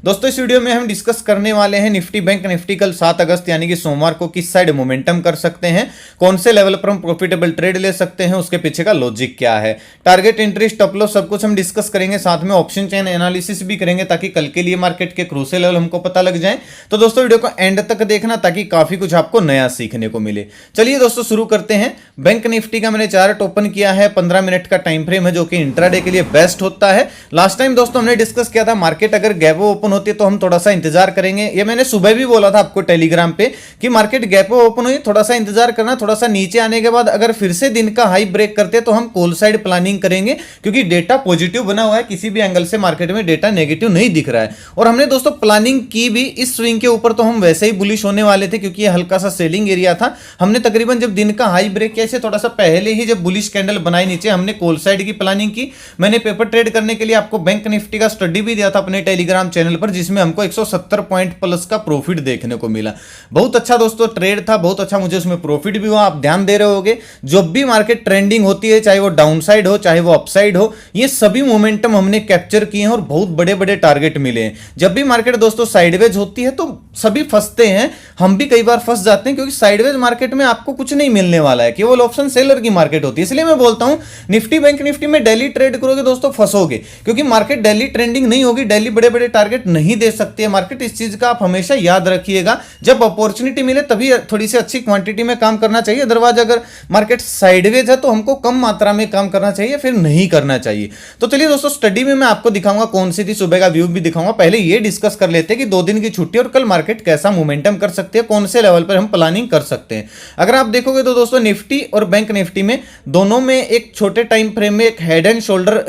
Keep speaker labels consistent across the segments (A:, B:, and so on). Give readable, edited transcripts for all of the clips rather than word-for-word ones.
A: दोस्तों इस वीडियो में हम डिस्कस करने वाले हैं निफ्टी बैंक निफ्टी कल 7 अगस्त यानी कि सोमवार को किस साइड मोमेंटम कर सकते हैं, कौन से लेवल पर हम प्रॉफिटेबल ट्रेड ले सकते हैं, उसके पीछे का लॉजिक क्या है, टारगेट एंट्री स्टॉप लॉस सब कुछ हम डिस्कस करेंगे। साथ में ऑप्शन चेन एनालिसिस भी करेंगे ताकि कल के लिए मार्केट के क्रूशियल लेवल हमको पता लग जाए। तो दोस्तों वीडियो को एंड तक देखना ताकि काफी कुछ आपको नया सीखने को मिले। चलिए दोस्तों शुरू करते हैं। बैंक निफ्टी का मैंने चार्ट ओपन किया है, 15 मिनट का टाइम फ्रेम है जो कि इंट्राडे के लिए बेस्ट होता है। लास्ट टाइम दोस्तों हमने डिस्कस किया था मार्केट अगर गैप ओपन होती है तो हम थोड़ा सा इंतजार करेंगे। ये मैंने सुबह भी बोला था आपको टेलीग्राम पे कि मार्केट गैप ओपन हुई थोड़ा सा इंतजार करना, थोड़ा सा नीचे आने के बाद अगर फिर से दिन का हाई ब्रेक करते हैं तो हम कॉल साइड प्लानिंग करेंगे, क्योंकि डेटा पॉजिटिव बना हुआ है, किसी भी एंगल से मार्केट में डेटा नेगेटिव नहीं दिख रहा है। और हमने दोस्तों प्लानिंग की भी इस स्विंग के ऊपर, तो हम वैसे ही बुलिश होने वाले थे क्योंकि ये हल्का सा सेलिंग एरिया था। हमने तकरीबन जब दिन का हाई ब्रेक किया, थोड़ा सा पहले ही जब बुलिश कैंडल बनाई नीचे, हमने कॉल साइड की प्लानिंग की। मैंने पेपर ट्रेड करने के लिए आपको बैंक निफ्टी का स्टडी भी दिया था अपने टेलीग्राम चैनल पर, जिसमें हमको 170 पॉइंट प्लस का प्रॉफिट देखने को मिला। बहुत अच्छा दोस्तों ट्रेड था, बहुत अच्छा मुझे उसमें प्रॉफिट भी हुआ। आप ध्यान दे रहे होगे जब भी मार्केट ट्रेंडिंग होती है, चाहे वो डाउन साइड हो चाहे वो अपसाइड हो, ये सभी मोमेंटम हमने कैप्चर किए हैं और बहुत बड़े बड़े टारगेट मिले हैं। जब भी मार्केट दोस्तों साइडवेज होती है तो सभी फंसते हैं, हम भी कई बार फंस जाते हैं, क्योंकि साइडवेज मार्केट में आपको कुछ नहीं मिलने वाला है, केवल ऑप्शन सेलर की मार्केट होती है। इसलिए मैं बोलता हूं निफ्टी बैंक निफ्टी में डेली ट्रेड करोगे दोस्तों फंसोगे, क्योंकि मार्केट डेली ट्रेंडिंग नहीं होगी, डेली बड़े बड़े टारगेट नहीं दे सकती है मार्केट। इस चीज का आप हमेशा याद रखिएगा। जब अपॉर्चुनिटी मिले तभी थोड़ी सी अच्छी क्वांटिटी में काम करना चाहिए, अदरवाइज अगर मार्केट साइडवेज है तो हमको कम मात्रा में काम करना चाहिए, फिर नहीं करना चाहिए। तो चलिए दोस्तों स्टडी में मैं आपको दिखाऊंगा कौन सी थी, सुबह का व्यू भी दिखाऊंगा। पहले ये डिस्कस कर लेते हैं कि 2 दिन की छुट्टी और कल मार्केट कैसा मोमेंटम कर सकते हैं, कौन से लेवल पर हम प्लानिंग कर सकते हैं। अगर आप देखोगे तो दोस्तों निफ्टी और बैंक निफ्टी में दोनों में एक छोटे टाइम फ्रेम में एक head and shoulder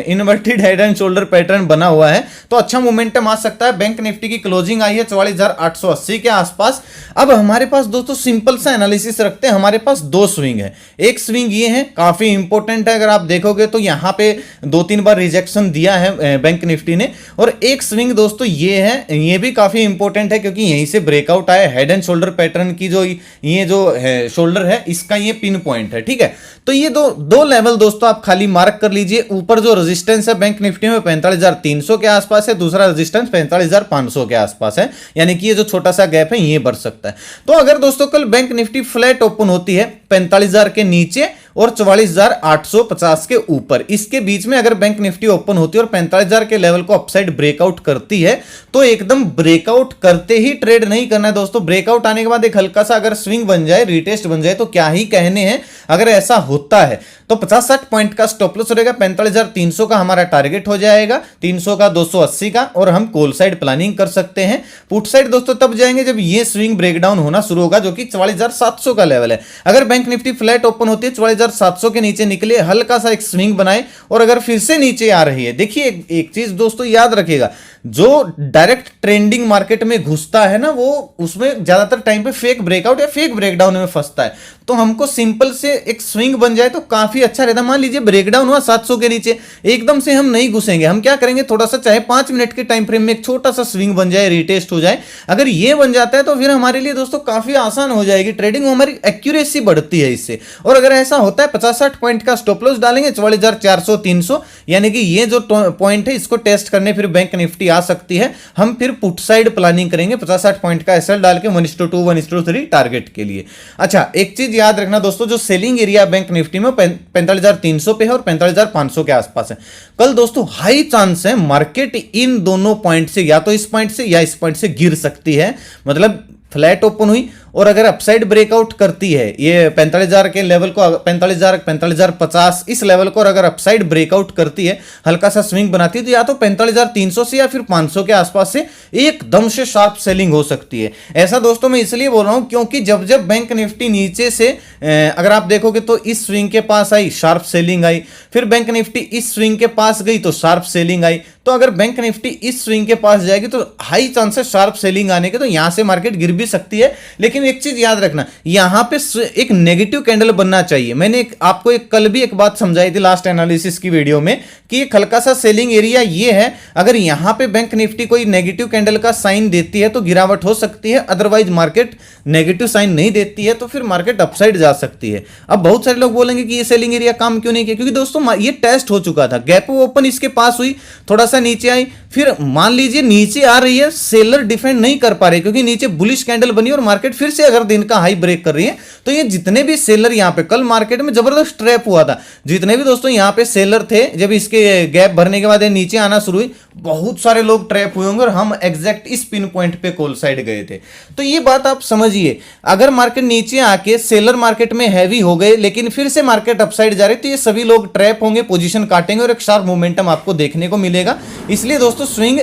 A: inverted head and shoulder pattern बना हुआ है, तो अच्छा मोमेंटम आ सकता है। बैंक निफ्टी की क्लोजिंग आई है 44,880 के आसपास। अब हमारे पास दोस्तों सिंपल सा एनालिसिस रखते हैं, हमारे पास 2 स्विंग है। एक स्विंग ये है, काफी इंपॉर्टेंट है, अगर आप देखोगे तो यहां पे 2-3 बार रिजेक्शन दिया है बैंक निफ्टी ने। और एक स्विंग दोस्तों ये है, ये भी काफी इंपॉर्टेंट है क्योंकि यहीं से ब्रेकआउट आया हेड एंड शोल्डर पैटर्न की, जो ये जो है शोल्डर है इसका ये पिन पॉइंट है, ठीक है। तो ये दो लेवल दोस्तों आप खाली मार्क कर लीजिए। ऊपर जो रेजिस्टेंस है बैंक निफ्टी में 45,300 के आसपास है, दूसरा रेजिस्टेंस 45,500 के आसपास है, यानी कि ये जो छोटा सा गैप है ये बढ़ सकता है। तो अगर दोस्तों कल बैंक निफ्टी फ्लैट ओपन होती है 45,000 के नीचे और 44,850 के ऊपर, इसके बीच में अगर बैंक निफ्टी ओपन होती है और 45,000 के लेवल को अपसाइड ब्रेकआउट करती है, तो एकदम ब्रेकआउट करते ही ट्रेड नहीं करना है दोस्तों। ब्रेकआउट आने के बाद एक हल्का सा अगर स्विंग बन जाए, रिटेस्ट बन जाए, तो क्या ही कहने हैं। अगर ऐसा होता है तो 50-60 पॉइंट का स्टॉप लॉस रहेगा, 45,300 का हमारा टारगेट हो जाएगा, 300 का 280 का, और हम कॉल साइड प्लानिंग कर सकते हैं। पुट साइड दोस्तों तब जाएंगे जब ये स्विंग ब्रेकडाउन होना शुरू होगा, जो कि 44,700 का लेवल है। अगर बैंक निफ्टी फ्लैट ओपन होती है 44,700 के नीचे निकले, हल्का सा एक स्विंग बनाए और अगर फिर से नीचे आ रही है, देखिए एक चीज दोस्तों याद रखिएगा, जो डायरेक्ट ट्रेंडिंग मार्केट में घुसता है ना, वो उसमें ज्यादातर टाइम पे फेक ब्रेकआउट या फेक ब्रेकडाउन में फंसता है। तो हमको सिंपल से एक स्विंग बन जाए तो काफी अच्छा रहता। मान लीजिए ब्रेकडाउन हुआ 700 के नीचे, एकदम से हम नहीं घुसेंगे, हम क्या करेंगे, थोड़ा सा चाहे 5 मिनट के टाइम फ्रेम में एक छोटा सा स्विंग बन जाए, रिटेस्ट हो जाए। अगर ये बन जाता है तो फिर हमारे लिए दोस्तों काफी आसान हो जाएगी ट्रेडिंग, हमारी एक्यूरेसी बढ़ती है इससे। और अगर ऐसा होता है 50-60 पॉइंट का स्टॉप लॉस डालेंगे 44,400-300, यानी कि ये जो पॉइंट है इसको टेस्ट करने फिर बैंक निफ्टी आ सकती है। हम फिर पुट साइड प्लानिंग करेंगे 50-60 पॉइंट का एसएल डाल के 1:2 1:3 टारगेट के लिए। अच्छा एक चीज याद रखना दोस्तों, जो सेलिंग एरिया बैंक निफ्टी में 45,300 पे है और 45,500 के आसपास है। कल दोस्तों हाई चांस है मार्केट इन दोनों पॉइंट से, या तो इस पॉइंट से या इस पॉइंट से गिर सकती है। मतलब फ्लैट ओपन हुई और अगर अपसाइड ब्रेकआउट करती है ये 45,000 के लेवल को, 45,000 45,050 इस लेवल को, और अगर अपसाइड ब्रेकआउट करती है, हल्का सा स्विंग बनाती है, तो या तो 45,300 से या फिर 500 के आसपास से एकदम से शार्प सेलिंग हो सकती है। ऐसा दोस्तों मैं इसलिए बोल रहा हूं क्योंकि जब जब बैंक निफ्टी नीचे से अगर आप देखोगे तो इस स्विंग के पास आई, शार्प सेलिंग आई, फिर बैंक निफ्टी इस स्विंग के पास गई तो शार्प सेलिंग आई। तो अगर बैंक निफ्टी इस स्विंग के पास जाएगी तो हाई चांसेस शार्प सेलिंग आने के, तो यहां से मार्केट गिर भी सकती है। लेकिन लेकिन एक चीज याद रखना, यहां पे एक नेगेटिव कैंडल बनना चाहिए। मैंने आपको कल भी एक बात समझाई थी लास्ट एनालिसिस की वीडियो में कि एक हल्का सा सेलिंग एरिया ये है, अगर यहां पे बैंक निफ्टी कोई नेगेटिव कैंडल का साइन देती है तो गिरावट हो सकती है, अदरवाइज मार्केट नेगेटिव साइन नहीं देती है तो फिर मार्केट अपसाइड जा सकती है। अब बहुत सारे लोग बोलेंगे कि ये सेलिंग एरिया काम क्यों नहीं किया, क्योंकि दोस्तों ये टेस्ट हो चुका था, गैप ओपन इसके पास हुई, थोड़ा सा नीचे आई, फिर मान लीजिए नीचे आ रही है, सेलर डिफेंड नहीं कर पा रहे क्योंकि नीचे बुलिश कैंडल बनी और मार्केट फिर से अगर दिन का हाई ब्रेक कर रही है, तो ये जितने भी सेलर यहां पे कल मार्केट में जबरदस्त ट्रैप हुआ था, जितने भी दोस्तों यहां पे सेलर थे, जब इसके गैप भरने के बाद ये नीचे आना शुरू हुई, बहुत सारे लोग ट्रैप हुए होंगे और हम एग्जैक्ट इस पिन पॉइंट पे कॉल साइड गए थे। तो ये बात आप समझिए, अगर मार्केट नीचे आके सेलर मार्केट में हैवी हो गए लेकिन फिर से मार्केट अपसाइड जा रही, तो ये सभी लोग ट्रैप होंगे, पोजीशन काटेंगे और एक शार्प मोमेंटम आपको देखने को मिलेगा। इसलिए दोस्तों स्विंग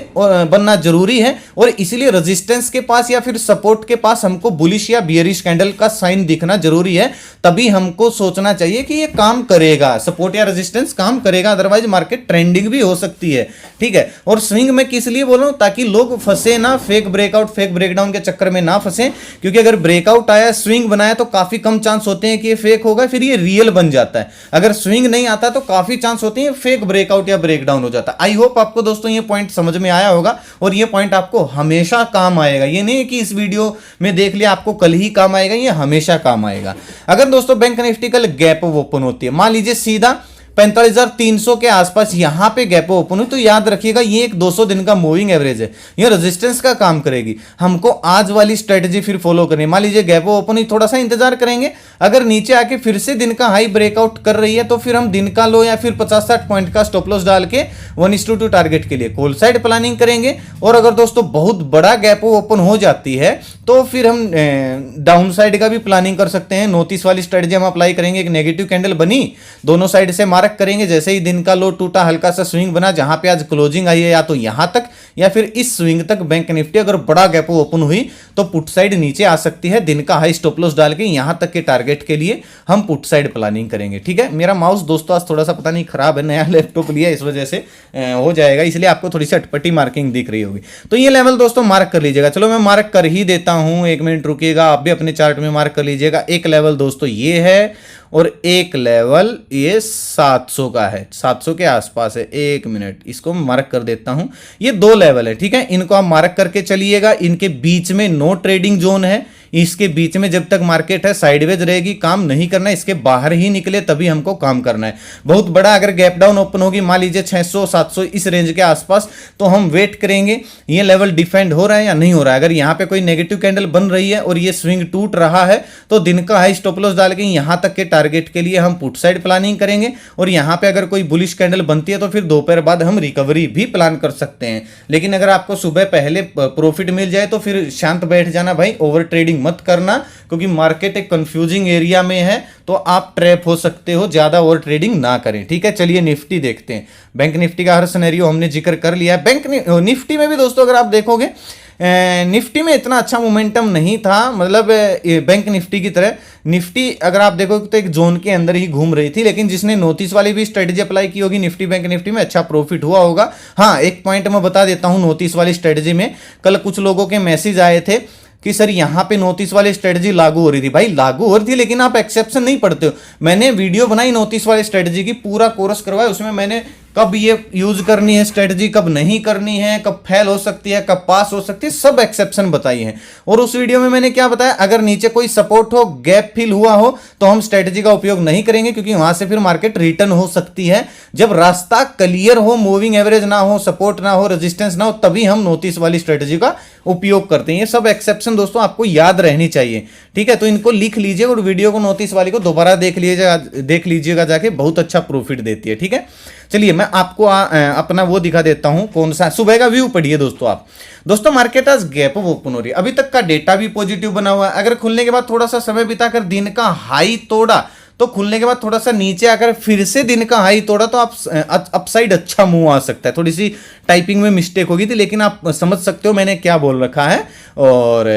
A: बनना जरूरी है और इसीलिए रेजिस्टेंस के पास या फिर सपोर्ट के पास हमको बुलिश या बियरिश कैंडल का साइन दिखना जरूरी है, तभी हमको सोचना चाहिए कि ये काम करेगा, सपोर्ट या रेजिस्टेंस काम करेगा, अदरवाइज मार्केट ट्रेंडिंग भी हो सकती है। ठीक है, और स्विंग में किस लिए बोल रहा हूं, ताकि लोग फंसे ना, फेक ब्रेकआउट फेक ब्रेकडाउन के चक्कर में ना फंसे, क्योंकि अगर ब्रेकआउट आया, स्विंग बनाया तो काफी कम चांस होते हैं कि ये फेक होगा, फिर ये रियल बन जाता है। अगर स्विंग नहीं आता तो काफी चांस होते हैं फेक ब्रेकआउट या ब्रेकडाउन हो जाता है। आई होप आपको दोस्तों ये पॉइंट समझ में आया होगा और ये पॉइंट आपको हमेशा काम आएगा। ये नहीं है कि इस वीडियो में देख लिया आपको कल ही काम आएगा, ये हमेशा काम आएगा। अगर दोस्तों बैंक निफ्टी कल गैप ओपन होती है, मान लीजिए सीधा 45,300 के आसपास यहां पे गैप ओपन हुई, तो याद रखिएगा ये एक 200 दिन का मूविंग एवरेज है, ये रेजिस्टेंस का काम करेगी। हमको आज वाली स्ट्रेटजी फिर फॉलो करनी है। मान लीजिए गैप ओपन हुई, थोड़ा सा इंतजार करेंगे, अगर नीचे आके फिर से दिन का हाई ब्रेकआउट कर रही है तो फिर हम दिन का लो या फिर 50-60 पॉइंट का स्टॉप लॉस डाल के 1:2 टारगेट के लिए कॉल साइड प्लानिंग करेंगे। और अगर दोस्तों बहुत बड़ा गैप ओपन हो जाती है तो फिर हम डाउन साइड का भी प्लानिंग कर सकते हैं। नोटिस वाली स्ट्रेटजी हम अप्लाई करेंगे, एक नेगेटिव कैंडल बनी, दोनों साइड से मार्क करेंगे, जैसे ही दिन का लो टूटा, हल्का सा स्विंग बना, जहां पे आज क्लोजिंग आई है या तो यहां तक या फिर इस स्विंग तक बैंक निफ्टी अगर बड़ा गैप ओपन हुई तो पुट साइड नीचे आ सकती है। दिन का हाई स्टॉप लॉस डाल के यहां तक के टारगेट के लिए हम पुट साइड प्लानिंग करेंगे। ठीक है, मेरा माउस दोस्तों आज थोड़ा सा पता नहीं खराब है, नया लैपटॉप लिया इस वजह से हो जाएगा, इसलिए आपको थोड़ी सी अटपटी मार्किंग दिख रही होगी। तो ये लेवल दोस्तों मार्क कर लीजिएगा। चलो मैं मार्क कर ही देता हूं, 1 मिनट रुकिएगा, आप भी अपने चार्ट में मार्क कर लीजिएगा। एक लेवल दोस्तों ये है और एक लेवल ये 700 का है, 700 के आसपास है। 1 मिनट, इसको मैं मार्क कर देता हूं। ये 2 लेवल है, ठीक है, इनको आप मार्क करके चलिएगा। इनके बीच में नो ट्रेडिंग जोन है, इसके बीच में जब तक मार्केट है साइडवेज रहेगी, काम नहीं करना है, इसके बाहर ही निकले तभी हमको काम करना है। बहुत बड़ा अगर गैप डाउन ओपन होगी, मान लीजिए 600-700 इस रेंज के आसपास, तो हम वेट करेंगे ये लेवल डिफेंड हो रहा है या नहीं हो रहा है। अगर यहां पे कोई नेगेटिव कैंडल बन रही है और ये स्विंग टूट रहा है तो दिन का हाई स्टॉप लॉस डाल के यहां तक के टारगेट के लिए हम पुट साइड प्लानिंग करेंगे। और यहां पे अगर कोई बुलिश कैंडल बनती है तो फिर दोपहर बाद हम रिकवरी भी प्लान कर सकते हैं। लेकिन अगर आपको सुबह पहले प्रॉफिट मिल जाए तो फिर शांत बैठ जाना भाई, ओवर ट्रेडिंग मत करना, क्योंकि मार्केट एक कंफ्यूजिंग एरिया में है तो आप ट्रैप हो सकते हो, ज्यादा ओवर ट्रेडिंग ना करें। ठीक है, चलिए निफ्टी देखते हैं। बैंक निफ्टी का हर सिनेरियो हमने जिक्र कर लिया है। बैंक निफ्टी में भी दोस्तों अगर आप देखोगे निफ्टी में इतना अच्छा मोमेंटम नहीं था, मतलब बैंक निफ्टी की तरह। निफ्टी अगर आप देखोगे तो एक जोन के अंदर ही घूम रही थी, लेकिन जिसने नोटिस वाली भी स्ट्रेटजी अप्लाई की होगी निफ्टी बैंक निफ्टी में अच्छा प्रॉफिट हुआ होगा। हाँ, एक पॉइंट मैं बता देता हूं, नोटिस वाली स्ट्रेटजी में कल कुछ लोगों के मैसेज आए थे कि सर यहां पे नोटिस वाली स्ट्रेटजी लागू हो रही थी। भाई लागू हो रही थी, लेकिन आप एक्सेप्शन नहीं पढ़ते हो। मैंने वीडियो बनाई नोटिस वाली स्ट्रेटजी की, पूरा कोर्स करवाया, उसमें मैंने कब ये यूज करनी है स्ट्रेटजी, कब नहीं करनी है, कब फेल हो सकती है, कब पास हो सकती है, सब एक्सेप्शन बताई है। और उस वीडियो में मैंने क्या बताया, अगर नीचे कोई सपोर्ट हो, गैप फिल हुआ हो, तो हम स्ट्रेटजी का उपयोग नहीं करेंगे, क्योंकि वहां से फिर मार्केट रिटर्न हो सकती है। जब रास्ता क्लियर हो, मूविंग एवरेज ना हो, सपोर्ट ना हो, रेजिस्टेंस ना हो, तभी हम नोटिस वाली स्ट्रेटजी का उपयोग करते हैं। ये सब एक्सेप्शन दोस्तों आपको याद रहनी चाहिए। ठीक है, तो इनको लिख लीजिए और वीडियो को नोटिस वाली को दोबारा देख लीजिएगा जाके, बहुत अच्छा प्रॉफिट देती है। ठीक है, चलिए मैं आपको अपना वो दिखा देता हूं, कौन सा सुबह का व्यू पढ़िए दोस्तों आप। दोस्तों मार्केट आज गैप ओपन हो रही है, अभी तक का डेटा भी पॉजिटिव बना हुआ है। अगर खुलने के बाद थोड़ा सा समय बिताकर दिन का हाई तोड़ा तो खुलने के बाद थोड़ा सा नीचे आकर फिर से दिन का हाई तोड़ा तो आप अपसाइड अच्छा मूव आ सकता है। थोड़ी सी टाइपिंग में मिस्टेक होगी थी, लेकिन आप समझ सकते हो मैंने क्या बोल रखा है। और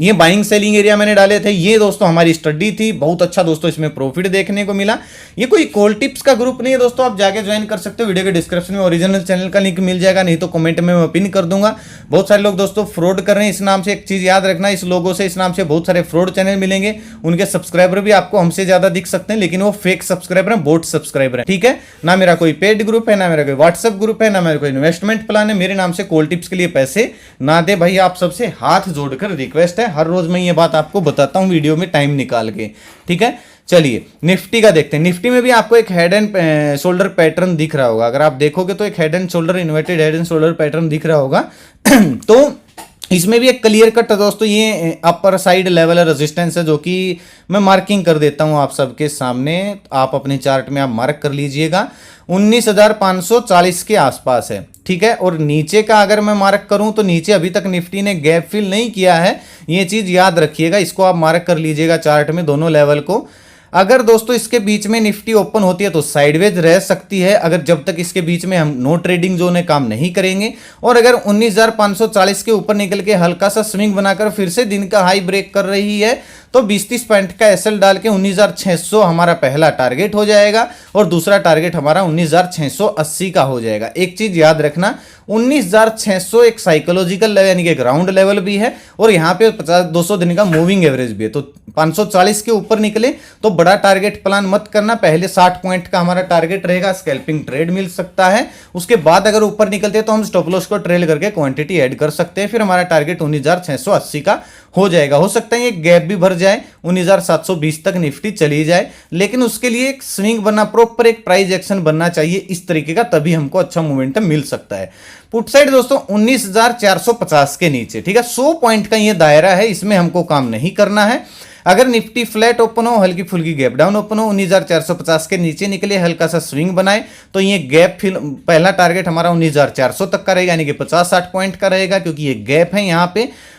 A: ये बाइंग सेलिंग एरिया मैंने डाले थे, ये दोस्तों हमारी स्टडी थी, बहुत अच्छा दोस्तों इसमें प्रॉफिट देखने को मिला। ये कोई कॉल टिप्स का ग्रुप नहीं है दोस्तों, आप जाके ज्वाइन कर सकते हो। वीडियो के डिस्क्रिप्शन में ओरिजिनल चैनल का लिंक मिल जाएगा, नहीं तो कमेंट में मैं पिन कर दूंगा। बहुत सारे लोग दोस्तों फ्रॉड कर रहे हैं इस नाम से, एक चीज याद रखना, इस लोगों से इस नाम से बहुत सारे फ्रॉड चैनल मिलेंगे। उनके सब्सक्राइबर भी आपको हमसे ज्यादा दिख सकते हैं, लेकिन वो फेक सब्सक्राइबर हैं, बोट सब्सक्राइबर हैं, ठीक है ना। मेरा कोई पेड ग्रुप है, ना मेरा कोई व्हाट्सएप ग्रुप है, ना मेरा कोई इन्वेस्टमेंट प्लान है। मेरे नाम से कॉल टिप्स के लिए पैसे ना दे भाई, आप सबसे हाथ जोड़कर रिक्वेस्ट है। हर रोज मैं ये बात आपको बताता हूं वीडियो में टाइम निकाल के, ठीक है। चलिए निफ्टी का देखते हैं। निफ्टी में भी आपको एक हेड एंड शोल्डर पैटर्न दिख रहा होगा, अगर आप देखोगे तो एक head and shoulder, inverted head and shoulder pattern दिख रहा होगा। तो इसमें भी एक क्लियर कट दोस्तों ये अपर साइड लेवल रेजिस्टेंस है, जो कि मैं मार्किंग कर देता हूं आप सबके सामने, आप अपने चार्ट में आप मार्क कर लीजिएगा। 19,540 के आसपास है, ठीक है। और नीचे का अगर मैं मार्क करूं तो नीचे अभी तक निफ्टी ने गैप फिल नहीं किया है, ये चीज याद रखिएगा, इसको आप मार्क कर लीजिएगा चार्ट में दोनों लेवल को। अगर दोस्तों इसके बीच में निफ्टी ओपन होती है तो साइडवेज रह सकती है, अगर जब तक इसके बीच में हम नो ट्रेडिंग जोन है काम नहीं करेंगे। और अगर 19,540 के ऊपर निकल के हल्का सा स्विंग बनाकर फिर से दिन का हाई ब्रेक कर रही है तो 20-30 पॉइंट का एसएल डाल के 19,600 हमारा पहला टारगेट हो जाएगा, और दूसरा टारगेट हमारा 19,680 का हो जाएगा। एक चीज याद रखना, 19,600 एक साइकोलॉजिकल लेवल यानी कि ग्राउंड लेवल भी है, और यहाँ पे 50-200 दिन का मूविंग एवरेज भी है। तो 540 के ऊपर निकले तो बड़ा टारगेट प्लान मत करना, पहले 60 पॉइंट का हमारा टारगेट रहेगा, स्कैल्पिंग ट्रेड मिल सकता है। उसके बाद अगर ऊपर निकलते हैं तो हम स्टॉप लॉस को ट्रेल करके क्वांटिटी ऐड कर सकते हैं, फिर हमारा टारगेट 19,680 का हो जाएगा। हो सकता है ये गैप भी भर जाए, 19,720 तक निफ्टी चली जाए, लेकिन उसके लिए एक स्विंग बनना, प्रॉपर एक प्राइस एक्शन बनना चाहिए इस तरीके का, तभी हमको अच्छा मोमेंटम मिल सकता है। पुट साइड दोस्तों 19,450 के नीचे, ठीक है, 100 पॉइंट का ये दायरा है, इसमें हमको काम नहीं करना है। अगर निफ्टी फ्लैट ओपन हो, हल्की फुल्की गैप डाउन ओपन हो, 19,450 के नीचे निकले, हल्का सा स्विंग बनाए, तो ये गैप फिल पहला टारगेट हमारा 19,400 तक का रहेगा, यानी कि 50-60 पॉइंट का रहेगा, क्योंकि ये गैप है यहाँ पे।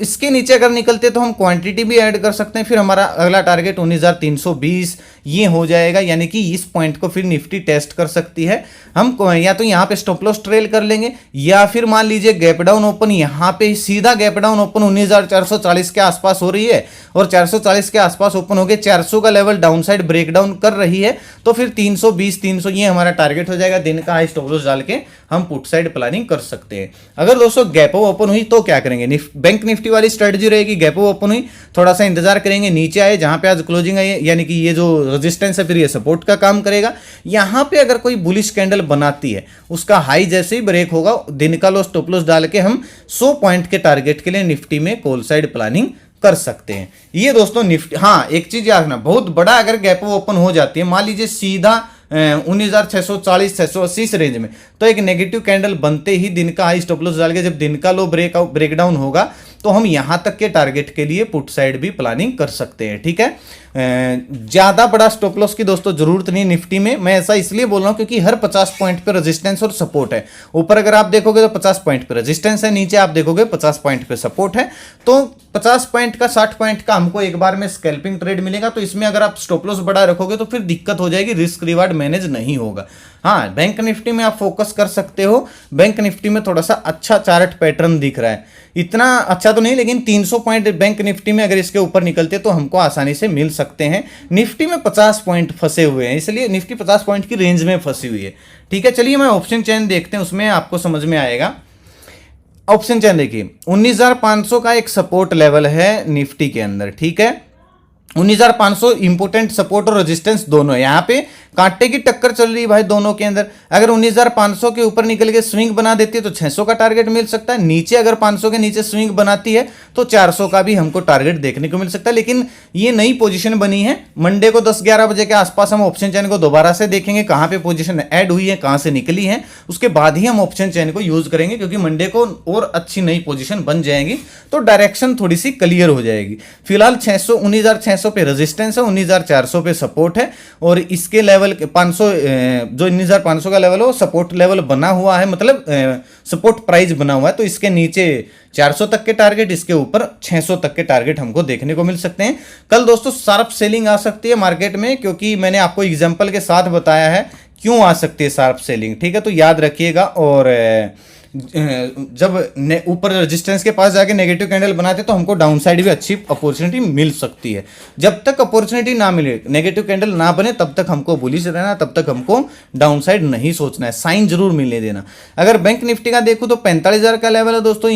A: इसके नीचे अगर निकलते तो हम क्वांटिटी भी ऐड कर सकते हैं, फिर हमारा अगला टारगेट 19,320 ये हो जाएगा, यानी कि इस पॉइंट को फिर निफ्टी टेस्ट कर सकती है। हम या तो यहाँ पे स्टॉप लॉस ट्रेल कर लेंगे, या फिर मान लीजिए गैप डाउन ओपन, यहाँ पे सीधा गैप डाउन ओपन 19,440 के आसपास हो रही है, और 440 के आसपास ओपन हो गए, 400 का लेवल डाउन साइड ब्रेकडाउन कर रही है, तो फिर 320-300 ये हमारा टारगेट हो जाएगा। दिन का हाई स्टॉप लॉस डाल के हम पुट साइड प्लानिंग कर सकते हैं। अगर दोस्तों गैप ओपन हुई तो क्या करेंगे, बैंक निफ्टी वाली स्ट्रेटजी रहेगी, गैप ओपन हुई थोड़ा सा इंतजार करेंगे, नीचे आए जहां पे आज क्लोजिंग आई, यानी कि ये जो रेजिस्टेंस है फिर ये सपोर्ट का काम करेगा। यहां पे अगर कोई बुलिश कैंडल बनाती है, उसका हाई जैसे ही ब्रेक होगा, दिन का लो स्टॉप लॉस डाल के हम 100 पॉइंट के टारगेट के लिए निफ्टी में कॉल साइड प्लानिंग कर सकते हैं। ये दोस्तों निफ्टी, हाँ एक चीज याद रखना, बहुत बड़ा अगर गैप ओपन हो जाती है, मान लीजिए सीधा 19,640-680 रेंज में, तो एक नेगेटिव कैंडल बनते ही दिन का हाई स्टॉप लॉस डाल के जब दिन का लो ब्रेकडाउन होगा तो हम यहां तक के टारगेट के लिए पुट साइड भी प्लानिंग कर सकते हैं, ठीक है। ज्यादा बड़ा स्टॉप लॉस की दोस्तों जरूरत नहीं निफ्टी में, मैं ऐसा इसलिए बोल रहा हूं क्योंकि हर 50 पॉइंट पे रेजिस्टेंस और सपोर्ट है। ऊपर अगर आप देखोगे तो 50 पॉइंट पे रेजिस्टेंस है, नीचे आप देखोगे 50 पॉइंट पे सपोर्ट है, तो 50 पॉइंट का 60 पॉइंट का हमको एक बार में स्कैल्पिंग ट्रेड मिलेगा। तो इसमें अगर आप स्टॉप लॉस बड़ा रखोगे तो फिर दिक्कत हो जाएगी, रिस्क रिवार्ड मैनेज नहीं होगा। हाँ बैंक निफ्टी में आप फोकस कर सकते हो, बैंक निफ्टी में थोड़ा सा अच्छा चार्ट पैटर्न दिख रहा है, इतना अच्छा तो नहीं, लेकिन 300 पॉइंट बैंक निफ्टी में अगर इसके ऊपर निकलते तो हमको आसानी से मिल सकते हैं। निफ्टी में 50 पॉइंट फंसे हुए हैं, इसलिए निफ्टी 50 पॉइंट की रेंज में फंसी हुई है, ठीक है। चलिए मैं ऑप्शन चेन देखते हैं, उसमें आपको समझ में आएगा। ऑप्शन चेन देखिए, 19,500 का एक सपोर्ट लेवल है निफ्टी के अंदर, ठीक है। 19,500 इंपोर्टेंट सपोर्ट और रेजिस्टेंस दोनों है, यहाँ पे कांटे की टक्कर चल रही है भाई दोनों के अंदर। अगर 19,500 के ऊपर निकल के स्विंग बना देती है तो 600 का टारगेट मिल सकता है, नीचे अगर 500 के नीचे स्विंग बनाती है तो 400 का भी हमको टारगेट देखने को मिल सकता है। लेकिन ये नई पोजीशन बनी है, मंडे को 10-11 बजे के आसपास हम ऑप्शन चेन को दोबारा से देखेंगे, कहां पे पोजीशन ऐड हुई है, कहां से निकली है, उसके बाद ही हम ऑप्शन चेन को यूज करेंगे, क्योंकि मंडे को और अच्छी नई पोजीशन बन जाएगी तो डायरेक्शन थोड़ी सी क्लियर हो जाएगी। फिलहाल 19,600 पे रेजिस्टेंस है, 19,400 पे सपोर्ट है, और इसके लेवल लेवल के 500 जो 19,500 का लेवल है वो सपोर्ट लेवल बना हुआ है, मतलब सपोर्ट प्राइस बना हुआ है। तो इसके नीचे 400 तक के टारगेट, इसके ऊपर 600 तक के टारगेट हमको देखने को मिल सकते हैं। कल दोस्तों शार्प सेलिंग आ सकती है मार्केट में, क्योंकि मैंने आपको एग्जांपल के साथ बताया है क्यों आ सकती है शार्प सेलिंग, ठीक है। तो याद रखिएगा। और जब ऊपर रेजिस्टेंस के पास जाके नेगेटिव कैंडल बनाते तो हमको डाउन साइड भी अच्छी अपॉर्चुनिटी मिल सकती है। जब तक अपॉर्चुनिटी ना मिले, नेगेटिव कैंडल ना बने, तब तक हमको बुलिश रहना, तब तक हमको डाउन साइड नहीं सोचना है, साइन जरूर मिलने देना। अगर बैंक निफ्टी का देखो तो 45,000 का लेवल है दोस्तों,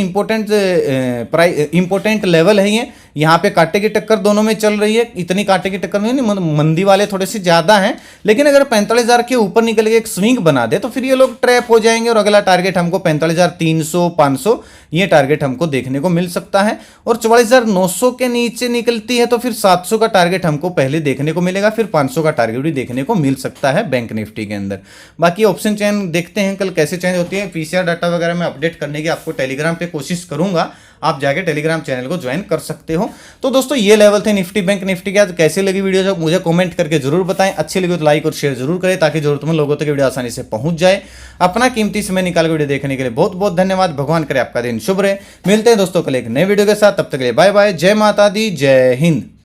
A: इंपॉर्टेंट लेवल है ये। यहाँ पे कांटे की टक्कर दोनों में चल रही है, इतनी कांटे की टक्कर नहीं, मंदी वाले थोड़े से ज्यादा हैं, लेकिन अगर 45,000 के ऊपर निकल के एक स्विंग बना दे तो फिर ये लोग ट्रैप हो जाएंगे और अगला टारगेट हमको 45,300 500 ये टारगेट हमको देखने को मिल सकता है। और 44,900 के नीचे निकलती है तो फिर 700 का टारगेट हमको पहले देखने को मिलेगा, फिर 500 का टारगेट भी देखने को मिल सकता है बैंक निफ्टी के अंदर। बाकी ऑप्शन चेन देखते हैं कल कैसे चेंज होती है। पीसीआर डाटा वगैरह में अपडेट करने की आपको टेलीग्राम पे कोशिश करूंगा, आप जाके टेलीग्राम चैनल को ज्वाइन कर सकते हो। तो दोस्तों ये लेवल थे निफ्टी बैंक निफ्टी के। कैसे लगी वीडियो जो मुझे कमेंट करके जरूर बताएं, अच्छी लगी तो लाइक और शेयर जरूर करें ताकि जरूरतमंद लोगों तक वीडियो आसानी से पहुंच जाए। अपना कीमती समय निकाल वीडियो देखने के लिए बहुत बहुत धन्यवाद। भगवान करे आपका दिन शुभ रहे। मिलते हैं दोस्तों कल एक नए वीडियो के साथ, तब तक के लिए बाय बाय। जय माता दी, जय हिंद।